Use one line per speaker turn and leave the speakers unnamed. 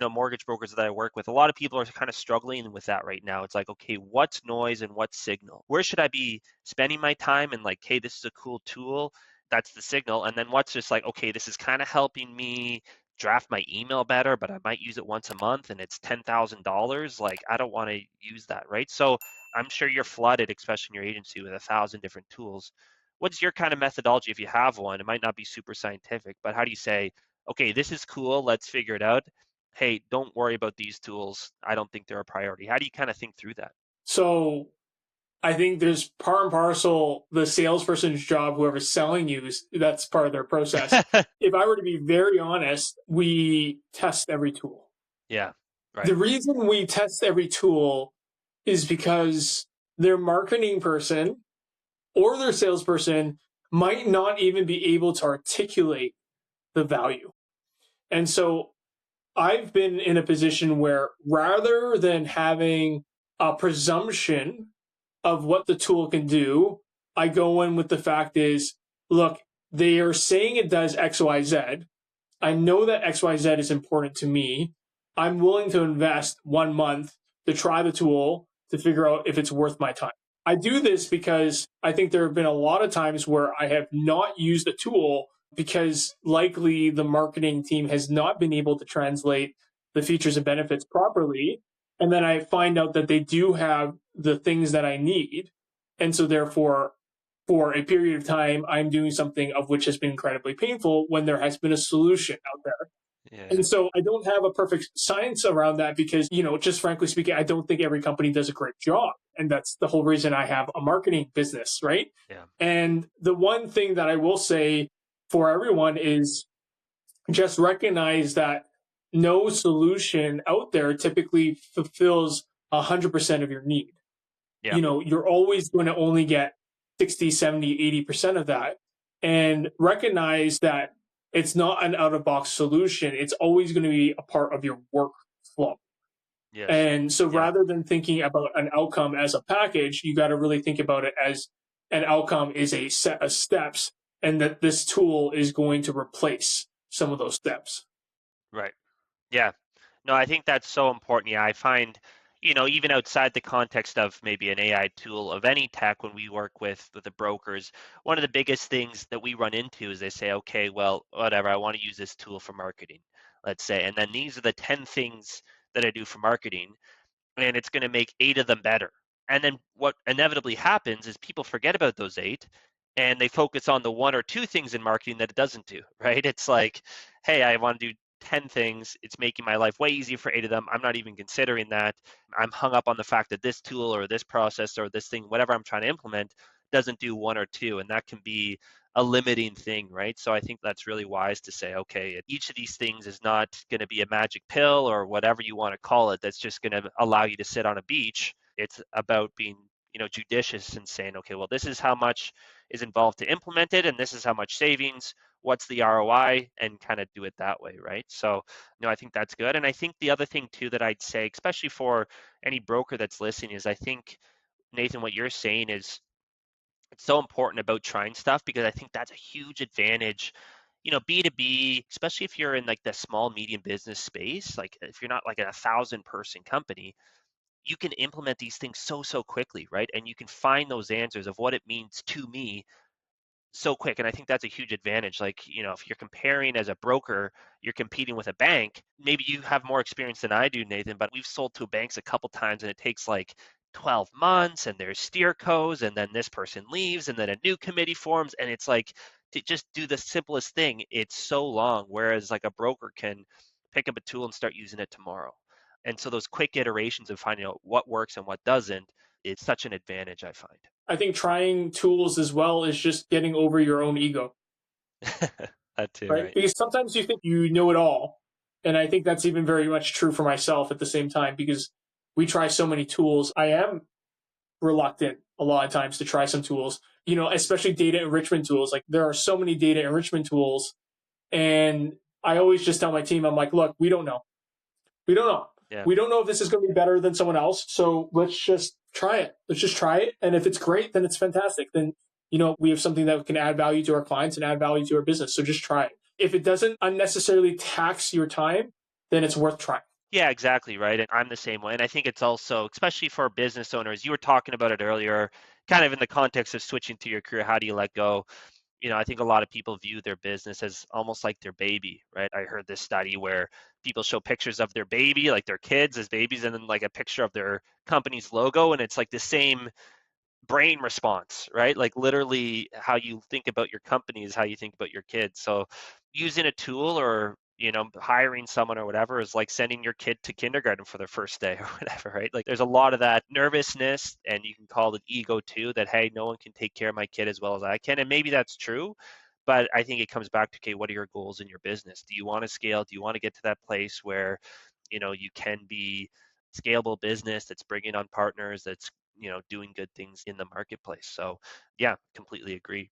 mortgage brokers that I work with, a lot of people are kind of struggling with that right now. It's like, okay, what's noise and what's signal? Where should I be spending my time? And like, hey, this is a cool tool. That's the signal. And then what's just like, okay, this is kind of helping me draft my email better, but I might use it once a month and it's $10,000. Like, I don't want to use that, right? So I'm sure you're flooded, especially in your agency, with 1,000 different tools. What's your kind of methodology if you have one? It might not be super scientific, but how do you say, okay, this is cool, let's figure it out. Hey, don't worry about these tools. I don't think they're a priority. How do you kind of think through that?
So I think there's part and parcel the salesperson's job, whoever's selling you, that's part of their process. If I were to be very honest, we test every tool.
Yeah, right.
The reason we test every tool is because their marketing person or their salesperson might not even be able to articulate the value. And so I've been in a position where rather than having a presumption of what the tool can do, I go in with the fact is, look, they are saying it does X, Y, Z. I know that X, Y, Z is important to me. I'm willing to invest 1 month to try the tool to figure out if it's worth my time. I do this because I think there have been a lot of times where I have not used the tool because likely the marketing team has not been able to translate the features and benefits properly. And then I find out that they do have the things that I need. And so therefore, for a period of time, I'm doing something of which has been incredibly painful when there has been a solution out there.
Yeah.
And so I don't have a perfect science around that because, just frankly speaking, I don't think every company does a great job. And that's the whole reason I have a marketing business, right?
Yeah.
And the one thing that I will say for everyone is just recognize that no solution out there typically fulfills 100% of your need.
Yeah.
You're always going to only get 60, 70, 80% of that. And recognize that it's not an out-of-box solution. It's always going to be a part of your workflow.
Yes.
And so rather than thinking about an outcome as a package, you got to really think about it as an outcome is a set of steps and that this tool is going to replace some of those steps.
Right. Yeah. No, I think that's so important. Yeah, I find, even outside the context of maybe an AI tool of any tech, when we work with the brokers, one of the biggest things that we run into is they say, okay, well, whatever, I want to use this tool for marketing, let's say. And then these are the 10 things that I do for marketing, and it's going to make 8 of them better. And then what inevitably happens is people forget about those 8 and they focus on the 1 or 2 things in marketing that it doesn't do, right? It's like, hey, I want to do 10 things. It's making my life way easier for 8 of them. I'm not even considering that. I'm hung up on the fact that this tool or this process or this thing, whatever I'm trying to implement, doesn't do 1 or 2. And that can be a limiting thing, right? So I think that's really wise to say, okay, each of these things is not going to be a magic pill or whatever you want to call it that's just going to allow you to sit on a beach. It's about being, judicious and saying, okay, well, this is how much is involved to implement it, and this is how much savings, what's the ROI, and kind of do it that way, right? So, I think that's good. And I think the other thing too that I'd say, especially for any broker that's listening, is I think, Nathan, what you're saying is it's so important about trying stuff because I think that's a huge advantage. B2B, especially if you're in like the small, medium business space, like if you're not like a 1,000-person company, you can implement these things so quickly, right? And you can find those answers of what it means to me so quick. And I think that's a huge advantage. Like, if you're comparing as a broker, you're competing with a bank. Maybe you have more experience than I do, Nathan, but we've sold to banks a couple times and it takes like 12 months and there's steer codes and then this person leaves and then a new committee forms. And it's like to just do the simplest thing, it's so long. Whereas like a broker can pick up a tool and start using it tomorrow. And so those quick iterations of finding out what works and what doesn't, it's such an advantage, I find.
I think trying tools as well is just getting over your own ego.
That too,
right? Because sometimes you think you know it all. And I think that's even very much true for myself at the same time, because we try so many tools. I am reluctant a lot of times to try some tools, especially data enrichment tools. Like there are so many data enrichment tools. And I always just tell my team, I'm like, look, we don't know. We don't know.
Yeah.
We don't know if this is going to be better than someone else. So let's just try it. Let's just try it. And if it's great, then it's fantastic. Then, we have something that can add value to our clients and add value to our business. So just try it. If it doesn't unnecessarily tax your time, then it's worth trying.
Yeah, exactly, right. And I'm the same way. And I think it's also, especially for business owners, you were talking about it earlier, kind of in the context of switching to your career, how do you let go? I think a lot of people view their business as almost like their baby, right? I heard this study where people show pictures of their baby, like their kids as babies, and then like a picture of their company's logo, and it's like the same brain response, right? Like literally how you think about your company is how you think about your kids. So using a tool or hiring someone or whatever is like sending your kid to kindergarten for their first day or whatever, right? Like there's a lot of that nervousness, and you can call it ego too, that hey, no one can take care of my kid as well as I can. And maybe that's true, but I think it comes back to, okay, what are your goals in your business? Do you want to scale? Do you want to get to that place where you can be scalable business that's bringing on partners, that's doing good things in the marketplace? So yeah, completely agree.